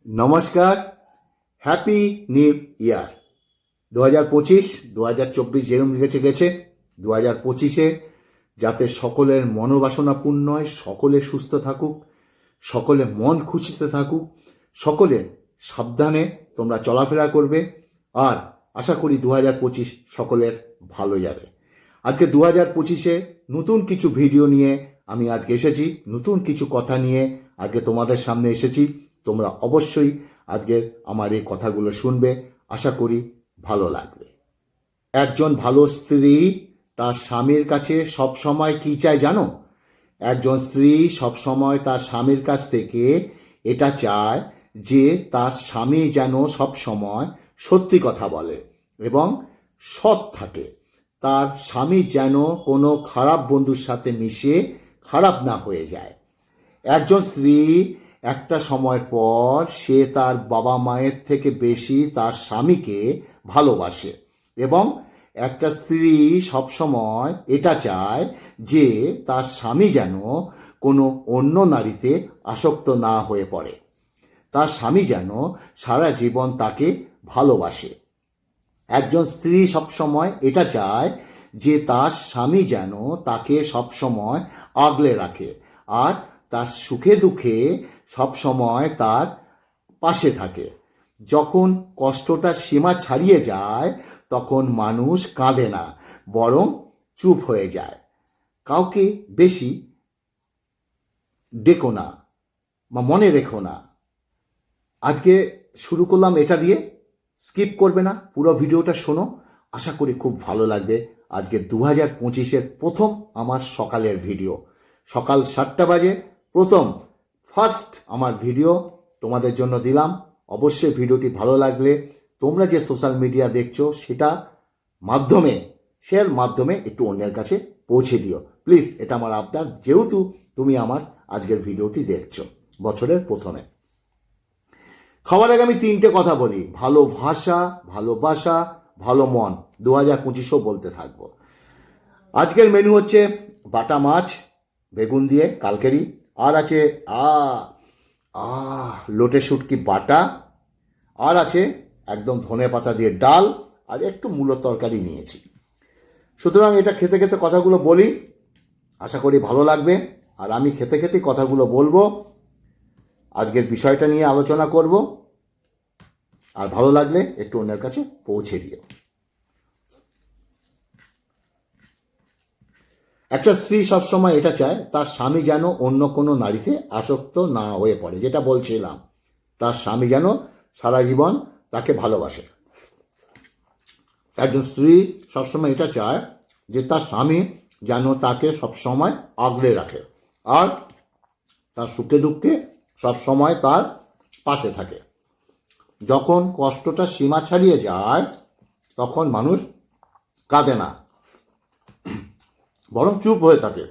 নমস্কার, happy new year. 2025 2024 যেরম গেছে 2025-এ যাতে সকলের মনোবাসনা পূর্ণ হয়, সকলে সুস্থ থাকুক, সকলে মন খুশিতে থাকুক, সকলে সাবধানে তোমরা চলাফেরা করবে। আর আশা করি 2025 সকলের ভালো যাবে। আজকে 2025-এ নতুন কিছু ভিডিও নিয়ে আমি আজকে এসেছি, নতুন কিছু কথা নিয়ে আজকে তোমাদের সামনে এসেছি। তোমরা অবশ্যই আজকের আমার এই কথাগুলো শুনবে, আশা করি ভালো লাগবে। একজন ভালো স্ত্রী তার স্বামীর কাছে সব সময় কি চায় জানো? একজন স্ত্রী সব সময় তার স্বামীর কাছ থেকে এটা চায় যে তার স্বামী যেন সব সময় সত্যি কথা বলে এবং সৎ থাকে। তার স্বামী যেন কোনো খারাপ বন্ধুর সাথে মিশে খারাপ না হয়ে যায়। একজন স্ত্রী একটা সময় পর সে তার বাবা মায়ের থেকে বেশি তার স্বামীকে ভালোবাসে এবং একটা স্ত্রী সবসময় এটা চায় যে তার স্বামী যেন কোনো অন্য নারীতে আসক্ত না হয়ে পড়ে, তার স্বামী যেন সারা জীবন তাকে ভালোবাসে। একজন স্ত্রী সবসময় এটা চায় যে তার স্বামী যেন তাকে সবসময় আগলে রাখে আর তার সুখে দুঃখে সবসময় তার পাশে থাকে। যখন কষ্টটা সীমা ছাড়িয়ে যায় তখন মানুষ কাঁদে না, বরং চুপ হয়ে যায়। কাউকে বেশি ডেকো না বা মনে রেখো না। আজকে শুরু করলাম এটা দিয়ে, স্কিপ করবে না, পুরো ভিডিওটা শোনো, আশা করি খুব ভালো লাগবে। আজকে 2025-এর প্রথম আমার সকালের ভিডিও, সকাল 7টা বাজে ফার্স্ট আমার ভিডিও তোমাদের জন্য দিলাম। অবশ্যই ভিডিওটি ভালো লাগলে তোমরা যে সোশ্যাল মিডিয়া দেখছো সেটা মাধ্যমে একটু অন্যের কাছে পৌঁছে দিও প্লিজ, এটা আমার আবদার, যেহেতু তুমি আমার আজকের ভিডিওটি দেখছো বছরের প্রথমে। খাওয়ার আগে আমি 3টে কথা বলি, ভালোবাসা, ভালোবাসা, ভালো মন। 2025-ও বলতে থাকবো। আজকের মেনু হচ্ছে বাটা মাছ বেগুন দিয়ে কালকেরি, আর আছে লোটে শুটকি বাটা, আর আছে একদম ধনে পাতা দিয়ে ডাল, আর একটু মূলো তরকারি নিয়েছি। সুতরাং এটা খেতে খেতে কথাগুলো বলি, আশা করি ভালো লাগবে। আর আমি খেতে খেতেই কথাগুলো বলবো, আজকের বিষয়টা নিয়ে আলোচনা করব। আর ভালো লাগলে একটু অন্যের কাছে পৌঁছে দিও। একটা স্ত্রী সবসময় এটা চায় তার স্বামী যেন অন্য কোনো নারীতে আসক্ত না হয়ে পড়ে, যেটা বলছিলাম, তার স্বামী যেন সারা জীবন তাকে ভালোবাসে। একজন স্ত্রী সবসময় এটা চায় যে তার স্বামী যেন তাকে সবসময় আগলে রাখে আর তার সুখে দুঃখে সবসময় তার পাশে থাকে। যখন কষ্টটা সীমা ছাড়িয়ে যায় তখন মানুষ কাঁদে না, বরং চুপ হয়ে থাকে।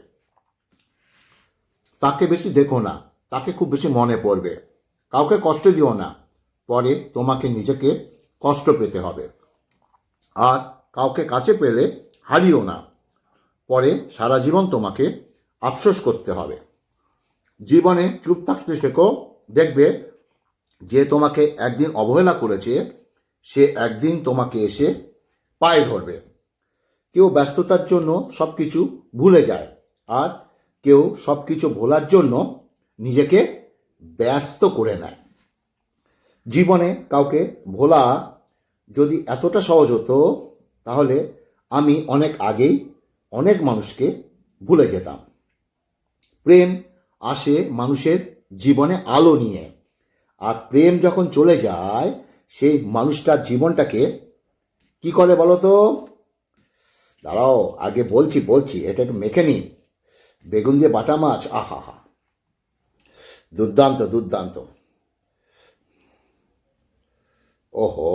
তাকে বেশি দেখো না, তাকে খুব বেশি মনে পড়বে। কাউকে কষ্ট দিও না, পরে তোমাকে নিজেকে কষ্ট পেতে হবে। আর কাউকে কাছে পেলে হারিও না, পরে সারা জীবন তোমাকে আফসোস করতে হবে। জীবনে চুপ থাকতে শেখো, দেখবে যে তোমাকে একদিন অবহেলা করেছে সে একদিন তোমাকে এসে পায়ে ধরবে। কেউ ব্যস্ততার জন্য সব কিছু ভুলে যায় আর কেউ সব কিছু ভোলার জন্য নিজেকে ব্যস্ত করে নেয়। জীবনে কাউকে ভোলা যদি এতটা সহজ হতো তাহলে আমি অনেক আগেই অনেক মানুষকে ভুলে যেতাম। প্রেম আসে মানুষের জীবনে আলো নিয়ে, আর প্রেম যখন চলে যায় সেই মানুষটার জীবনটাকে কি করে বলো তো? দাঁড়াও, আগে বলছি, এটা একটু মেখে নিই। বেগুন দিয়ে বাটা মাছ, আহা হা, দুর্দান্ত। ওহো,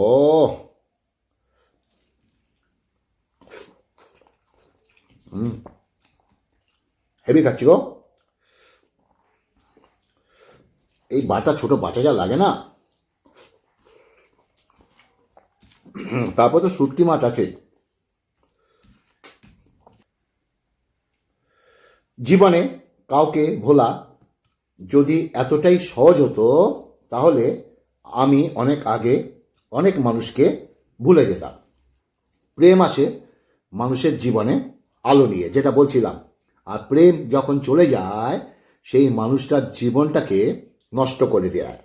হেভি খাচ্ছি গো। এই বাটা, ছোট বাটা যা লাগে না। তারপর তো শুটকি মাছ আছে। জীবনে কাউকে ভোলা যদি এতটাই সহজ হতো তাহলে আমি অনেক আগে অনেক মানুষকে ভুলে যেতাম। প্রেম আসে মানুষের জীবনে আলো নিয়ে, যেটা বলছিলাম। আর প্রেম যখন চলে যায় সেই মানুষটার জীবনটাকে নষ্ট করে দেয়।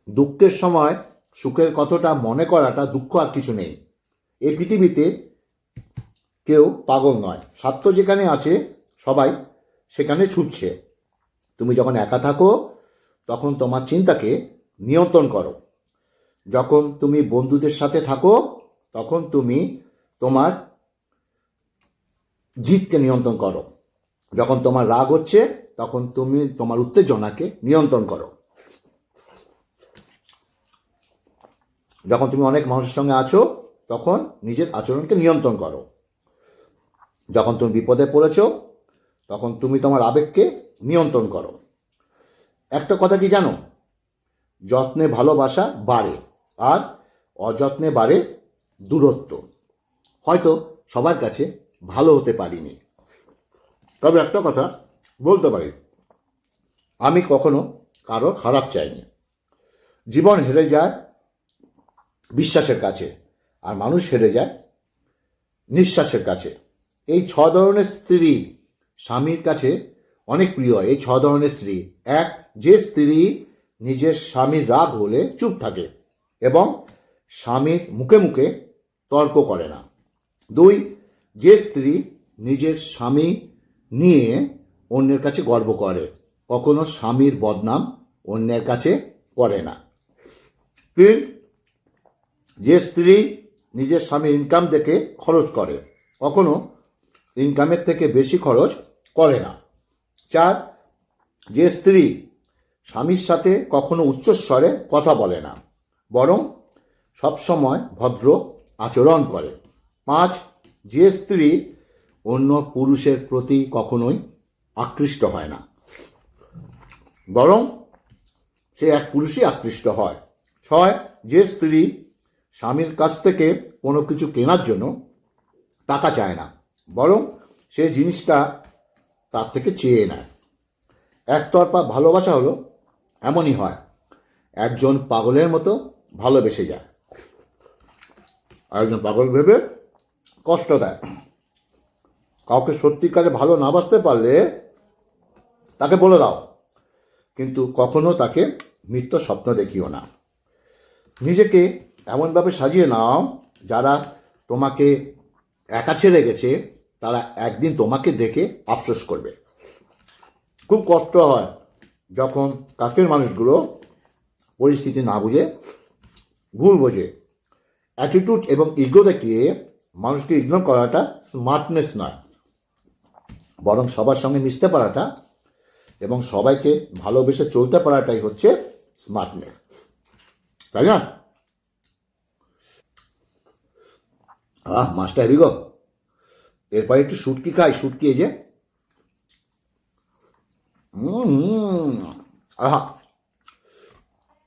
দুঃখের সময় সুখের কথাটা মনে করাটা দুঃখ, আর কিছু নেই। এই পৃথিবীতে কেউ পাগল নয়। স্বার্থ যেখানে আছে সবাই সেখানে ছুটছে। তুমি যখন একা থাকো তখন তোমার চিন্তাকে নিয়ন্ত্রণ করো। যখন তুমি বন্ধুদের সাথে থাকো তখন তুমি তোমার জিদকে নিয়ন্ত্রণ করো। যখন তোমার রাগ হচ্ছে তখন তুমি তোমার উত্তেজনাকে নিয়ন্ত্রণ করো। যখন তুমি অনেক মানুষের সঙ্গে আছো তখন নিজের আচরণকে নিয়ন্ত্রণ করো। যখন তুমি বিপদে পড়েছো তখন তুমি তোমার আবেগকে নিয়ন্ত্রণ করো। একটা কথা কি জানো? যত্নে ভালোবাসা বাড়ে, আর অযত্নে বাড়ে দূরত্ব। হয়তো সবার কাছে ভালো হতে পারিনি, তবে একটা কথা বলতে পারি, আমি কখনো কারো খারাপ চাইনি। জীবন হেরে যায় বিশ্বাসের কাছে, আর মানুষ হেরে যায় নিঃশ্বাসের কাছে। এই 6 ধরনের স্ত্রী স্বামীর কাছে অনেক প্রিয়। এই 6 ধরনের স্ত্রী: 1, যে স্ত্রী নিজের স্বামীর রাগ হলে চুপ থাকে এবং স্বামীর মুখে মুখে তর্ক করে না। 2, যে স্ত্রী নিজের স্বামী নিয়ে অন্যের কাছে গর্ব করে, কখনো স্বামীর বদনাম অন্যের কাছে করে না। 3, যে স্ত্রী নিজের স্বামীর ইনকাম দেখে খরচ করে, কখনো ইনকামের থেকে বেশি খরচ করে না। 4, যে স্ত্রী স্বামীর সাথে কখনো উচ্চস্বরে কথা বলে না, বরং সবসময় ভদ্র আচরণ করে। 5, যে স্ত্রী অন্য পুরুষের প্রতি কখনোই আকৃষ্ট হয় না, বরং সে এক পুরুষই আকৃষ্ট হয়। 6, যে স্ত্রী স্বামীর কাছ থেকে কোনো কিছু কেনার জন্য টাকা চায় না, বরং সে জিনিসটা তার থেকে চেয়ে নেয়। একতরফা ভালোবাসা হলো এমনই হয়, একজন পাগলের মতো ভালোবেসে যায়, আরেকজন পাগল ভেবে কষ্ট দেয়। কাউকে সত্যিকারে ভালো না বাসতে পারলে তাকে বলে দাও, কিন্তু কখনো তাকে মিথ্যা স্বপ্ন দেখিও না। নিজেকে এমনভাবে সাজিয়ে নাও, যারা তোমাকে একা ছেড়ে গেছে তারা একদিন তোমাকে দেখে আফসোস করবে। খুব কষ্ট হয় যখন কাছের মানুষগুলো পরিস্থিতি না বুঝে ভুল বোঝে। অ্যাটিটিউড এবং ইগো দেখিয়ে মানুষকে ইগনোর করাটা স্মার্টনেস নয়, বরং সবার সঙ্গে মিশতে পারাটা এবং সবাইকে ভালোবেসে চলতে পারাটাই হচ্ছে স্মার্টনেস, তাই না? মাছটা হেবি গো। এরপরে একটু শুটকি খাই। শুটকি এই যে, আহা,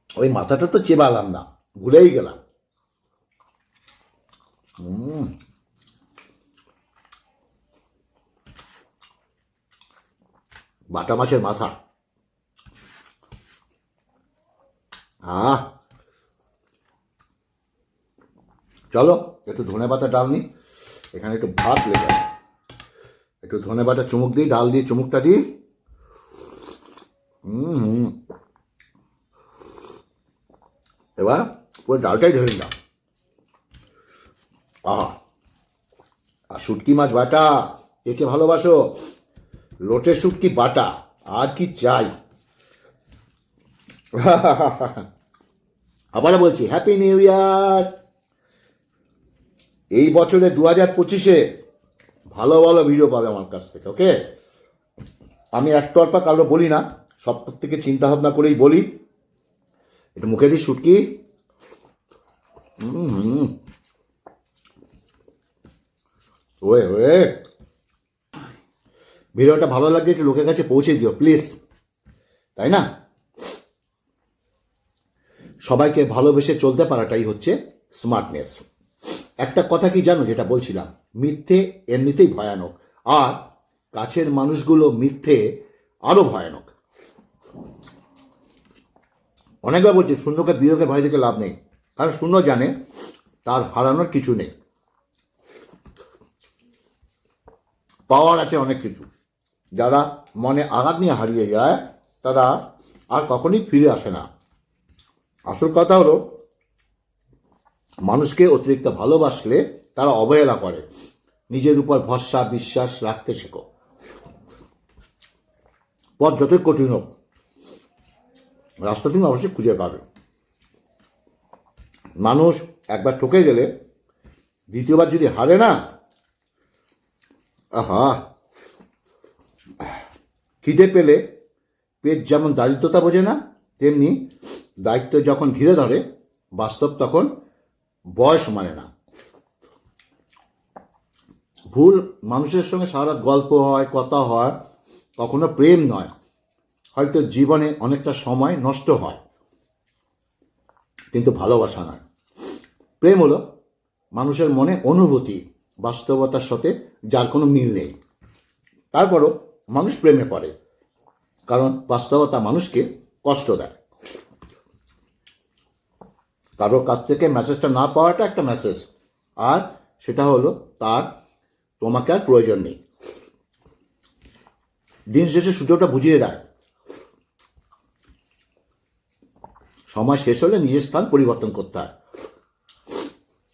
ওই মাথাটা তো চেবালাম না, ভুলেই গেলাম। বাটা মাছের মাথা, চলো একটু ধনে পাতা ডাল নিই। এখানে একটু ভাত লেগে আছে, একটু ধনে পাতা চুমুক দিই, ডাল দিয়ে চুমুকটা দিই। এবার পুরো ডালটাই ঢেলে দিলাম। আহা, আর শুটকি মাছ বাটা, একে ভালোবাসো? লোটে শুটকি বাটা, আর কি চাই? আবার বলছি, হ্যাপি নিউ ইয়ার। এই বছরে 2025-এ ভালো ভালো ভিডিও পাবে আমার কাছ থেকে, ওকে? আমি একতরফা কারো বলি না, সব থেকে চিন্তা ভাবনা করেই বলি। একটু মুখে দিই শুটকি। ওয়ে ওয়ে, ভিডিওটা ভালো লাগলে একটু লোকের কাছে পৌঁছে দিও প্লিজ, তাই না? সবাইকে ভালোবেসে চলতে পারাটাই হচ্ছে স্মার্টনেস। একটা কথা কি জানো, যেটা বলছিলাম, মিথ্যে এমনিতেই ভয়ানক, আর কাছের মানুষগুলো মিথ্যে আরো ভয়ানক। অনেকবার বলছি শূন্যকে বিয়োগের ভয় থেকে লাভ নেই, কারণ শূন্য জানে তার হারানোর কিছু নেই, পাওয়ার আছে অনেক কিছু। যারা মনে আঘাত নিয়ে হারিয়ে যায় তারা আর কখনই ফিরে আসে না। আসল কথা হলো মানুষকে অতিরিক্ত ভালোবাসলে তারা অবহেলা করে। নিজের উপর ভরসা বিশ্বাস রাখতে শেখো। পথ যতই কঠিন হোক রাস্তা তুমি অবশ্যই খুঁজে পাবে। মানুষ একবার ঠকে গেলে দ্বিতীয়বার যদি হারে না, আহা, খিদে পেলে পেট যেমন দারিদ্রতা বোঝে না, তেমনি দায়িত্ব যখন ঘিরে ধরে বাস্তব তখন বয়স মানে না। ভুল মানুষের সঙ্গে সারা রাত গল্প হয়, কথা হয়, কখনো প্রেম নয়। হয়তো জীবনে অনেকটা সময় নষ্ট হয়, কিন্তু ভালোবাসা নয়। প্রেম হলো মানুষের মনে অনুভূতি, বাস্তবতার সাথে যার কোনো মিল নেই। তারপরও মানুষ প্রেমে পড়ে, কারণ বাস্তবতা মানুষকে কষ্ট দেয়। কারোর কাছ থেকে মেসেজটা না পাওয়াটা একটা মেসেজ, আর সেটা হলো তার তোমাকে আর প্রয়োজন নেই। দিন শেষে সূর্যটা বুঝিয়ে দেয় সময় শেষ হলে নিজের স্থান পরিবর্তন করতে হয়।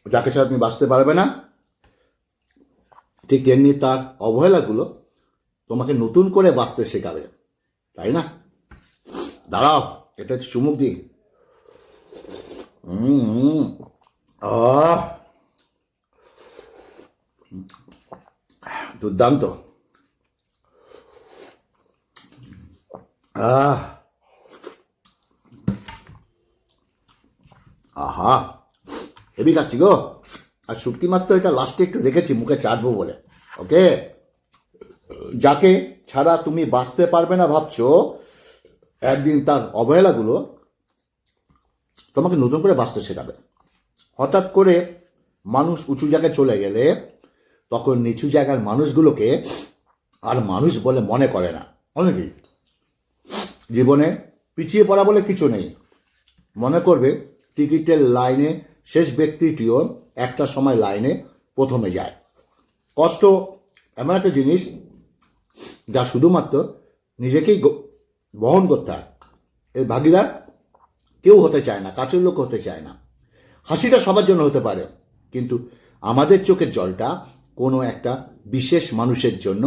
যাকে ছাড়া তুমি বাঁচতে পারবে না, ঠিক তেমনি তার অবহেলাগুলো তোমাকে নতুন করে বাঁচতে শেখাবে, তাই না? দাঁড়াও, এটা হচ্ছে চুমুক দিই। দুর্দান্ত। আহা, হেভি খাচ্ছি গো। আর শুটকি মাছ তো এটা লাস্টে একটু রেখেছি মুখে চাটবো বলে। ওকে, যাকে ছাড়া তুমি বাঁচতে পারবে না ভাবছো, একদিন তার অবহেলাগুলো তোমাকে নতুন করে বাঁচতে শেখাবে। হঠাৎ করে মানুষ উঁচু জায়গায় চলে গেলে তখন নিচু জায়গার মানুষগুলোকে আর মানুষ বলে মনে করে না। অনেকেই জীবনে পিছিয়ে পড়া বলে কিছু নেই, মনে করবে টিকিটের লাইনে শেষ ব্যক্তিটিও একটা সময় লাইনে প্রথমে যায়। কষ্ট এমন একটা জিনিস যা শুধুমাত্র নিজেকেই বহন করতে হয়। এর ভাগিদার কেউ হতে চায় না, কাছের লোক হতে চায় না। হাসিটা সবার জন্য হতে পারে, কিন্তু আমাদের চোখের জলটা কোনো একটা বিশেষ মানুষের জন্য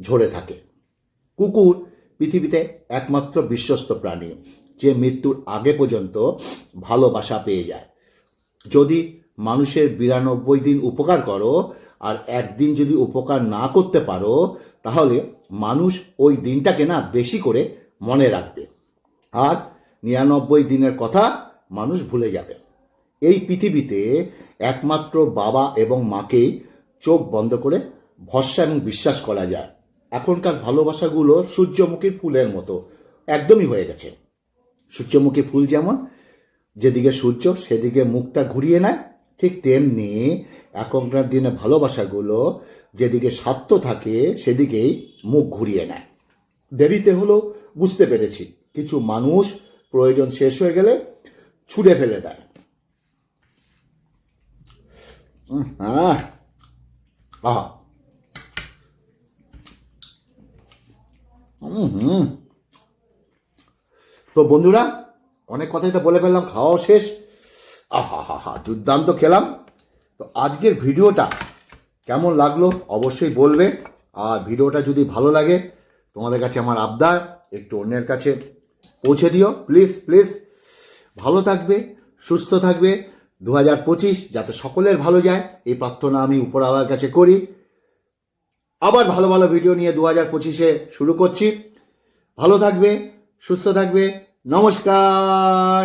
ঝরে থাকে। কুকুর পৃথিবীতে একমাত্র বিশ্বস্ত প্রাণী যে মৃত্যুর আগে পর্যন্ত ভালোবাসা পেয়ে যায়। যদি মানুষের 92 দিন উপকার করো আর একদিন যদি উপকার না করতে পারো, তাহলে মানুষ ওই দিনটাকে না বেশি করে মনে রাখবে, আর 99 দিনের কথা মানুষ ভুলে যাবে। এই পৃথিবীতে একমাত্র বাবা এবং মাকেই চোখ বন্ধ করে ভরসা এবং বিশ্বাস করা যায়। এখনকার ভালোবাসাগুলো সূর্যমুখী ফুলের মতো একদমই হয়ে গেছে। সূর্যমুখী ফুল যেমন যেদিকে সূর্য সেদিকে মুখটা ঘুরিয়ে নেয়, ঠিক তেমনি এখনকার দিনে ভালোবাসাগুলো যেদিকে স্বার্থ থাকে সেদিকেই মুখ ঘুরিয়ে নেয়। দেরিতে হলেও বুঝতে পেরেছি, কিছু মানুষ প্রয়োজন শেষ হয়ে গেলে ছুঁড়ে ফেলে দেয়। আহা, তো বন্ধুরা, অনেক কথাই তো বলে ফেললাম, খাওয়াও শেষ। আহা হা হা, দুর্দান্ত খেলাম। তো আজকের ভিডিওটা কেমন লাগলো অবশ্যই বলবে, আর ভিডিওটা যদি ভালো লাগে তোমাদের কাছে আমার আবদার একটু অন্যের কাছে পৌঁছে দিও, প্লিজ প্লিজ। ভালো থাকবে, সুস্থ থাকবে। 2025 যাতে সকলের ভালো যায় এই প্রার্থনা আমি উপরওয়ালার কাছে করি। আবার ভালো ভালো ভিডিও নিয়ে 2025-এ শুরু করছি। ভালো থাকবে, সুস্থ থাকবে। নমস্কার।